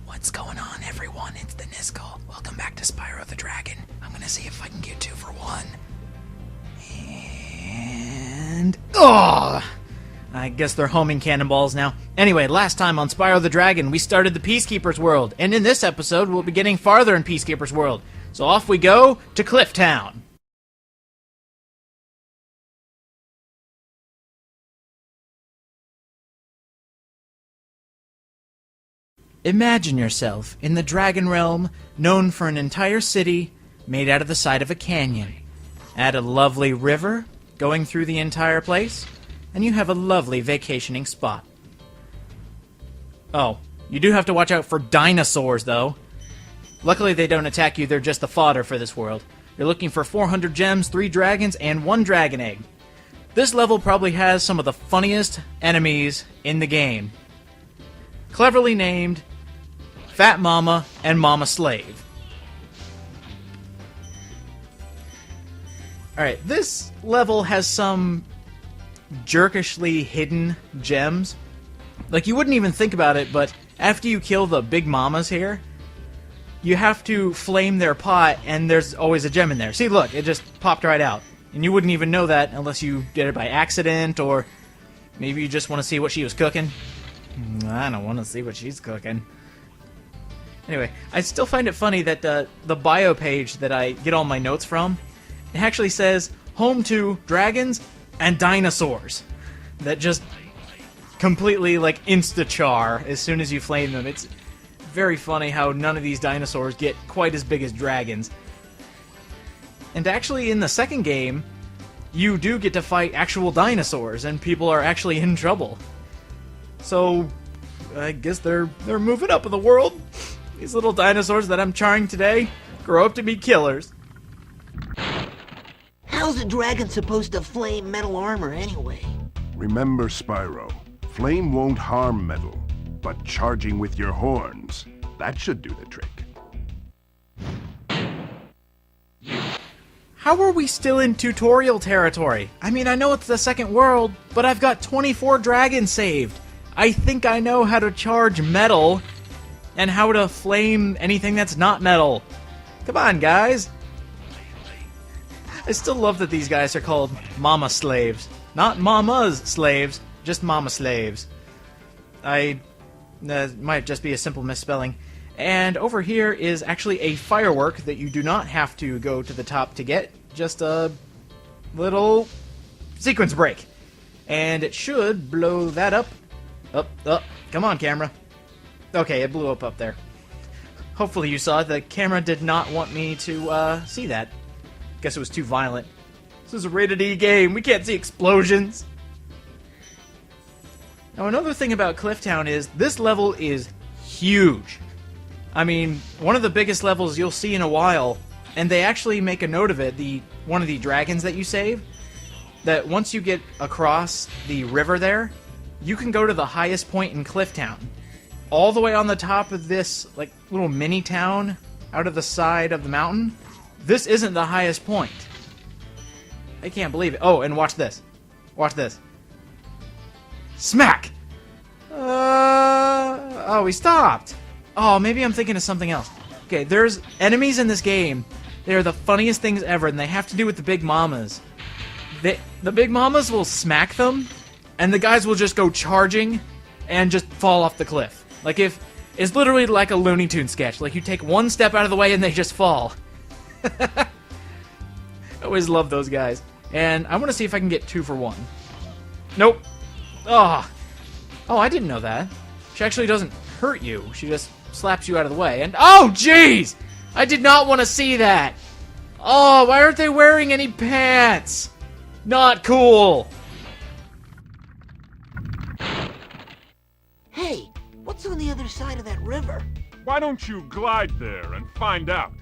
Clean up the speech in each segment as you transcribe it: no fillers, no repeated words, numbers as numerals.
What's going on, everyone? It's the Niskel. Welcome back to Spyro the Dragon. I'm gonna see if I can get 2 for 1. And... oh! I guess they're homing cannonballs now. Anyway, last time on Spyro the Dragon, we started the Peacekeeper's World. And in this episode, we'll be getting farther in Peacekeeper's World. So off we go to Clif Town. Imagine yourself in the Dragon Realm, known for an entire city made out of the side of a canyon. Add a lovely river going through the entire place, and you have a lovely vacationing spot. Oh, you do have to watch out for dinosaurs, though. Luckily, they don't attack you, they're just the fodder for this world. You're looking for 400 gems, 3 dragons, and 1 dragon egg. This level probably has some of the funniest enemies in the game. Cleverly named Fat Mama and Mama Slave. Alright, this level has some jerkishly hidden gems. Like, you wouldn't even think about it, but after you kill the big mamas here, you have to flame their pot, and there's always a gem in there. See, look, it just popped right out. And you wouldn't even know that unless you did it by accident, or maybe you just want to see what she was cooking. I don't want to see what she's cooking. Anyway, I still find it funny that the bio page that I get all my notes from, it actually says, home to dragons and dinosaurs. That just completely, like, insta-char as soon as you flame them. It's very funny how none of these dinosaurs get quite as big as dragons. And actually, in the second game, you do get to fight actual dinosaurs, and people are actually in trouble. So, I guess they're moving up in the world. These little dinosaurs that I'm charring today grow up to be killers. How's a dragon supposed to flame metal armor anyway? Remember, Spyro, flame won't harm metal, but charging with your horns, that should do the trick. How are we still in tutorial territory? I mean, I know it's the second world, but I've got 24 dragons saved. I think I know how to charge metal and how to flame anything that's not metal. Come on, guys. I still love that these guys are called Mama Slaves. Not Mama's slaves, just Mama Slaves. Might just be a simple misspelling. And over here is actually a firework that you do not have to go to the top to get. Just a little sequence break. And it should blow that up. Up. Come on, camera. Okay, it blew up there. Hopefully you saw it. The camera did not want me to see that. Guess it was too violent. This is a rated E game. We can't see explosions. Now, another thing about Clif Town is this level is huge. I mean, one of the biggest levels you'll see in a while, and they actually make a note of it, one of the dragons that you save, that once you get across the river there, you can go to the highest point in Clif Town. All the way on the top of this, like, little mini town out of the side of the mountain, this isn't the highest point. I can't believe it. Oh, and watch this. Watch this. Smack! Oh, he stopped. Oh, maybe I'm thinking of something else. Okay, there's enemies in this game. They are the funniest things ever, and they have to do with the big mamas. The big mamas will smack them, and the guys will just go charging and just fall off the cliff. Like, it's literally like a Looney Tunes sketch. Like, you take one step out of the way and they just fall. I always love those guys. And I want to see if I can get 2 for 1. Nope. Oh, I didn't know that. She actually doesn't hurt you. She just slaps you out of the way. And oh, jeez! I did not want to see that. Oh, why aren't they wearing any pants? Not cool. Hey, what's on the other side of that river? Why don't you glide there and find out?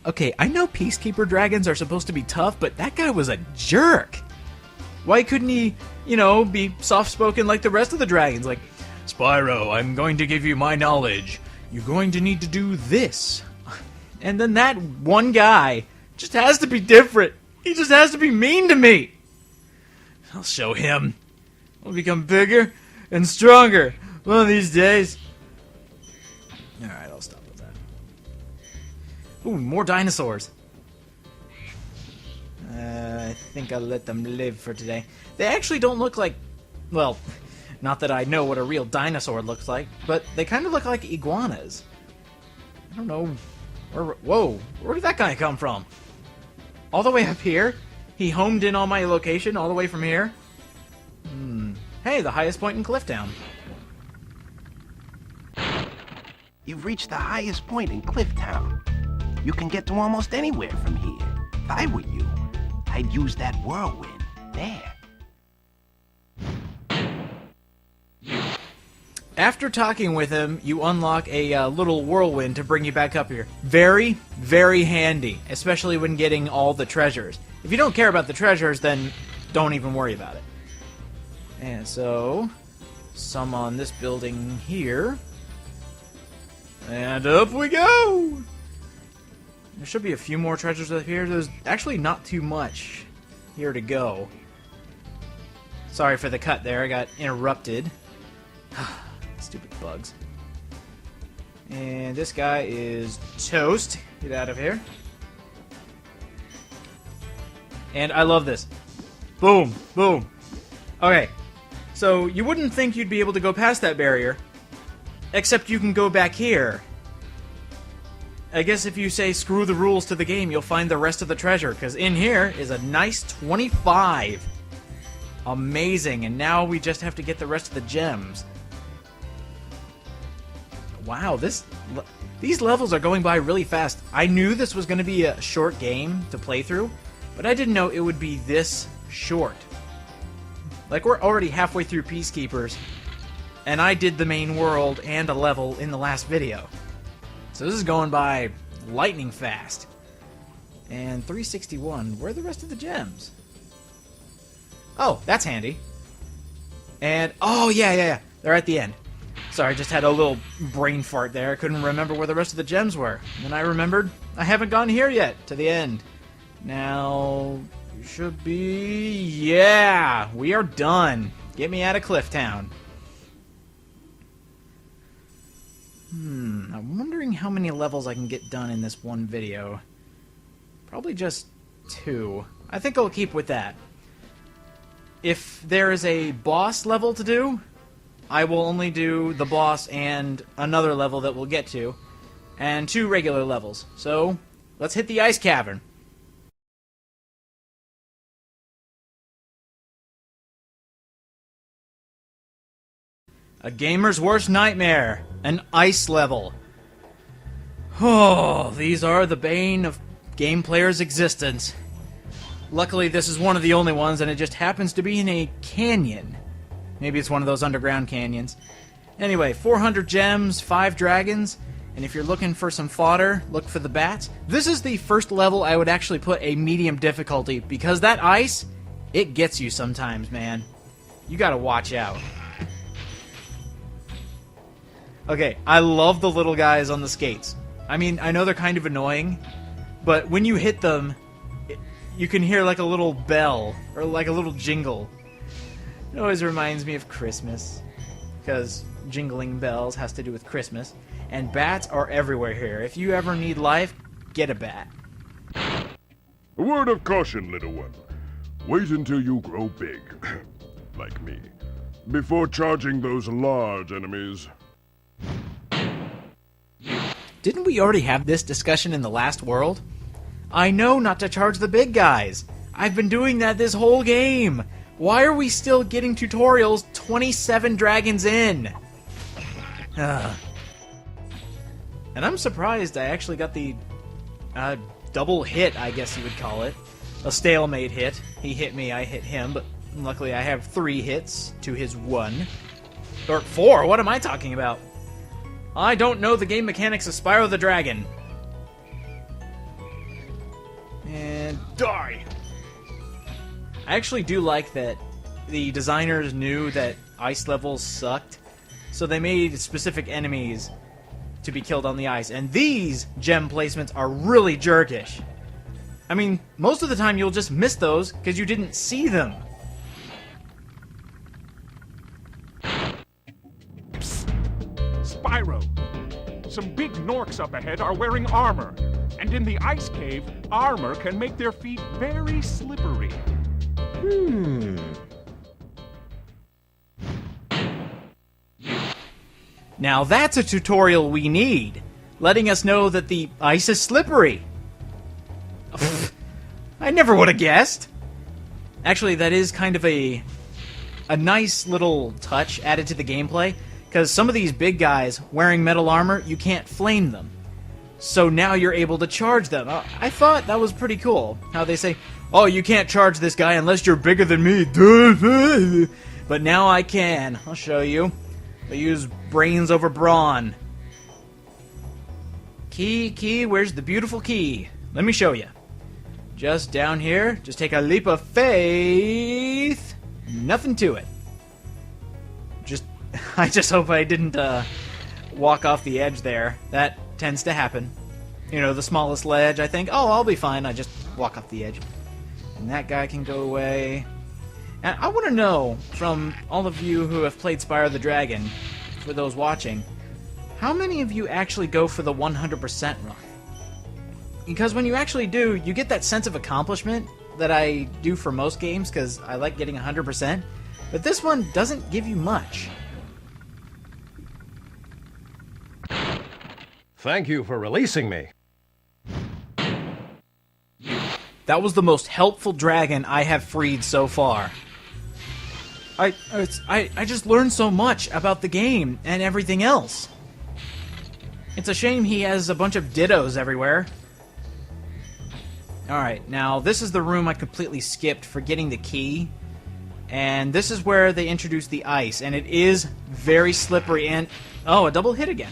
Okay, I know Peacekeeper dragons are supposed to be tough, but that guy was a jerk. Why couldn't he, be soft-spoken like the rest of the dragons? Like, Spyro, I'm going to give you my knowledge. You're going to need to do this. And then that one guy just has to be different. He just has to be mean to me. I'll show him. I'll become bigger and stronger. One of these days. Alright, I'll stop with that. Ooh, more dinosaurs. I think I'll let them live for today. They actually don't look like... Well, not that I know what a real dinosaur looks like, but they kind of look like iguanas. I don't know... Whoa, where did that guy come from? All the way up here? He homed in on my location all the way from here? Hey, the highest point in Clif Town. You've reached the highest point in Clif Town. You can get to almost anywhere from here. If I were you, I'd use that whirlwind there. After talking with him, you unlock a little whirlwind to bring you back up here. Very, very handy, especially when getting all the treasures. If you don't care about the treasures, then don't even worry about it. And so, some on this building here. And up we go! There should be a few more treasures up here. There's actually not too much here to go. Sorry for the cut there, I got interrupted. Stupid bugs. And this guy is toast. Get out of here. And I love this. Boom, boom. Okay, so you wouldn't think you'd be able to go past that barrier, except you can go back here. I guess if you say screw the rules to the game, you'll find the rest of the treasure, because in here is a nice 25. Amazing, and now we just have to get the rest of the gems. Wow, these levels are going by really fast. I knew this was going to be a short game to play through, but I didn't know it would be this short. Like, we're already halfway through Peacekeepers, and I did the main world and a level in the last video. So this is going by lightning fast. And 361, where are the rest of the gems? Oh, that's handy. And, oh, yeah, they're at the end. Sorry, I just had a little brain fart there. I couldn't remember where the rest of the gems were. And then I remembered I haven't gone here yet, to the end. Now, you should be... Yeah, we are done. Get me out of Clif Town. I'm wondering how many levels I can get done in this one video. Probably just 2. I think I'll keep with that. If there is a boss level to do, I will only do the boss and another level that we'll get to, and 2 regular levels. So, let's hit the ice cavern. A gamer's worst nightmare, an ice level. Oh, these are the bane of game players' existence. Luckily, this is one of the only ones, and it just happens to be in a canyon. Maybe it's one of those underground canyons. Anyway, 400 gems, 5 dragons, and if you're looking for some fodder, look for the bats. This is the first level I would actually put a medium difficulty, because that ice, it gets you sometimes, man. You gotta watch out. Okay, I love the little guys on the skates. I mean, I know they're kind of annoying, but when you hit them, you can hear like a little bell, or like a little jingle. It always reminds me of Christmas, because jingling bells has to do with Christmas, and bats are everywhere here. If you ever need life, get a bat. A word of caution, little one. Wait until you grow big, like me, before charging those large enemies. Didn't we already have this discussion in the last world? I know not to charge the big guys. I've been doing that this whole game. Why are we still getting tutorials 27 dragons in? And I'm surprised I actually got the double hit, I guess you would call it. A stalemate hit. He hit me, I hit him, but luckily I have 3 hits to his 1. Or 4, what am I talking about? I don't know the game mechanics of Spyro the Dragon. And die! I actually do like that the designers knew that ice levels sucked, so they made specific enemies to be killed on the ice. And these gem placements are really jerkish. I mean, most of the time you'll just miss those because you didn't see them. Psst. Spyro. Some big Norks up ahead are wearing armor. And in the ice cave, armor can make their feet very slippery. Now that's a tutorial we need, letting us know that the ice is slippery. I never would have guessed. Actually, that is kind of a nice little touch added to the gameplay, because some of these big guys wearing metal armor, you can't flame them. So now you're able to charge them. I thought that was pretty cool, how they say, oh, you can't charge this guy unless you're bigger than me. But now I can. I'll show you. I use brains over brawn. Key, where's the beautiful key? Let me show you. Just down here, just take a leap of faith. Nothing to it. I just hope I didn't walk off the edge there. That tends to happen. You know, the smallest ledge, I think, oh, I'll be fine. I just walk off the edge. And that guy can go away. And I want to know, from all of you who have played Spyro the Dragon, for those watching, how many of you actually go for the 100% run? Because when you actually do, you get that sense of accomplishment that I do for most games, because I like getting 100%. But this one doesn't give you much. Thank you for releasing me. That was the most helpful dragon I have freed so far. I just learned so much about the game and everything else. It's a shame he has a bunch of dittos everywhere. Alright, now this is the room I completely skipped for getting the key. And this is where they introduce the ice, and it is very slippery and... Oh, a double hit again.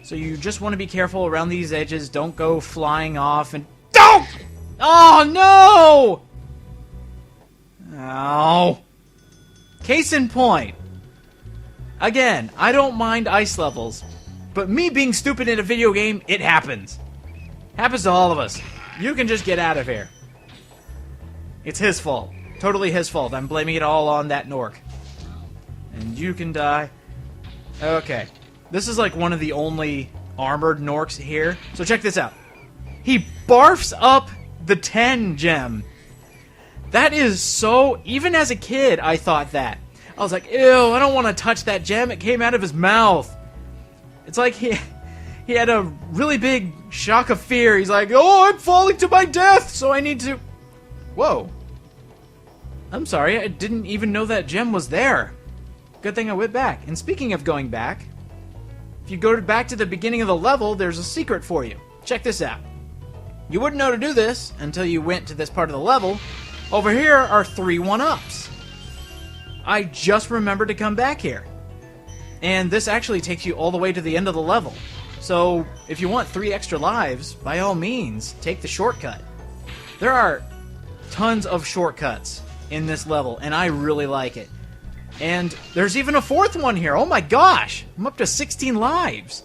So you just want to be careful around these edges, don't go flying off and... Don't! Oh, no! Ow. Case in point. Again, I don't mind ice levels, but me being stupid in a video game, it happens. Happens to all of us. You can just get out of here. It's his fault. Totally his fault. I'm blaming it all on that Nork. And you can die. Okay. This is like one of the only armored Norks here. So check this out. He barfs up the 10 gem. That is so... Even as a kid, I thought that. I was like, ew, I don't want to touch that gem. It came out of his mouth. It's like he had a really big shock of fear. He's like, oh, I'm falling to my death, so I need to... Whoa. I'm sorry, I didn't even know that gem was there. Good thing I went back. And speaking of going back, if you go back to the beginning of the level, there's a secret for you. Check this out. You wouldn't know to do this until you went to this part of the level. Over here are 3 1-ups. I just remembered to come back here. And this actually takes you all the way to the end of the level. So, if you want 3 extra lives, by all means, take the shortcut. There are tons of shortcuts in this level, and I really like it. And there's even a 4th one here. Oh my gosh! I'm up to 16 lives.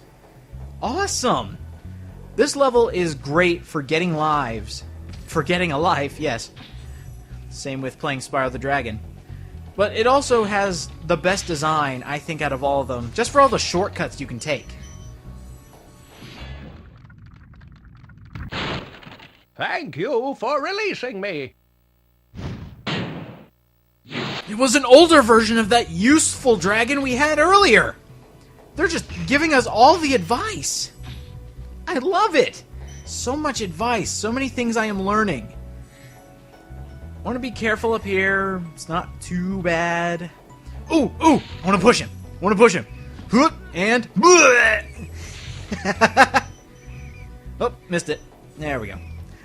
Awesome! This level is great for getting lives. For getting a life, yes. Same with playing Spyro the Dragon. But it also has the best design, I think, out of all of them, just for all the shortcuts you can take. Thank you for releasing me. It was an older version of that useful dragon we had earlier. They're just giving us all the advice. I love it. So much advice, so many things I am learning. I want to be careful up here. It's not too bad. Ooh, I want to push him. And... Oh, missed it. There we go.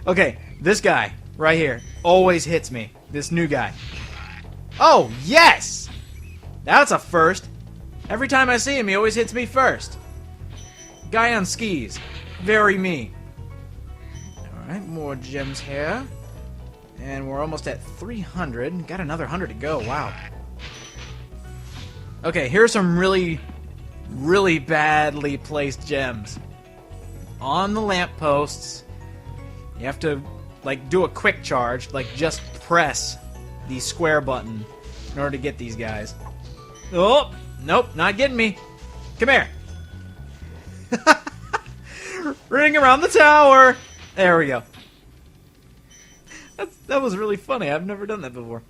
Okay, this guy right here always hits me. This new guy. Oh, yes! That's a first. Every time I see him, he always hits me first. Guy on skis. Very me. Alright, more gems here. And we're almost at 300. Got another 100 to go. Wow. Okay, here's some really, really badly placed gems. On the lampposts. You have to, like, do a quick charge. Like, just press the square button in order to get these guys. Oh! Nope, not getting me. Come here. Ring around the tower! There we go. That was really funny. I've never done that before.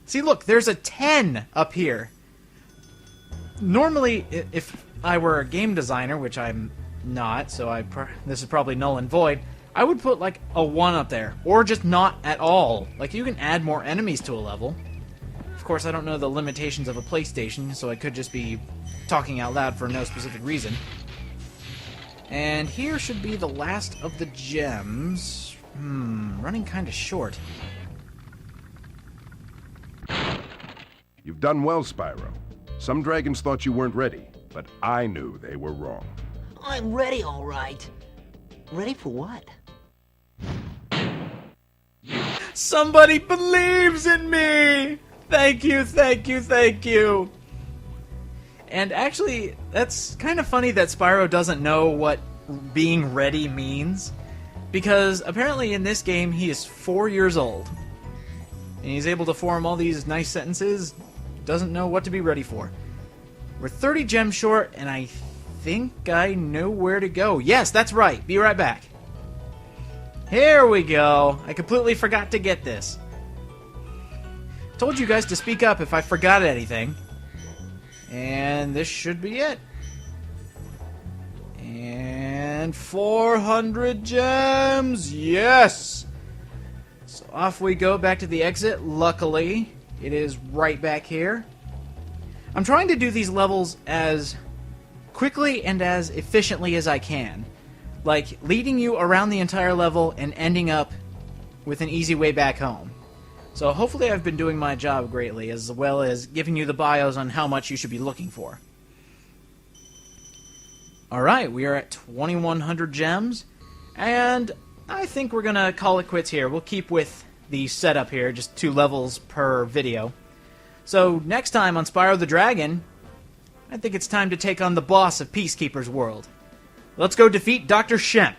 See, look, there's a 10 up here. Normally, if I were a game designer, which I'm not, so this is probably null and void, I would put, like, a 1 up there. Or just not at all. Like, you can add more enemies to a level. Of course, I don't know the limitations of a PlayStation, so I could just be talking out loud for no specific reason. And here should be the last of the gems. Running kind of short. You've done well, Spyro. Some dragons thought you weren't ready, but I knew they were wrong. I'm ready, all right. Ready for what? Somebody believes in me! Thank you, thank you, thank you! And actually, that's kind of funny that Spyro doesn't know what being ready means. Because apparently in this game, he is 4 years old. And he's able to form all these nice sentences, doesn't know what to be ready for. We're 30 gems short, and I think I know where to go. Yes, that's right. Be right back. Here we go. I completely forgot to get this. Told you guys to speak up if I forgot anything. And this should be it. And 400 gems! Yes! So off we go back to the exit. Luckily, it is right back here. I'm trying to do these levels as quickly and as efficiently as I can. Like, leading you around the entire level and ending up with an easy way back home. So hopefully I've been doing my job greatly, as well as giving you the bios on how much you should be looking for. Alright, we are at 2,100 gems, and I think we're going to call it quits here. We'll keep with the setup here, just 2 levels per video. So next time on Spyro the Dragon, I think it's time to take on the boss of Peacekeeper's World. Let's go defeat Dr. Shemp.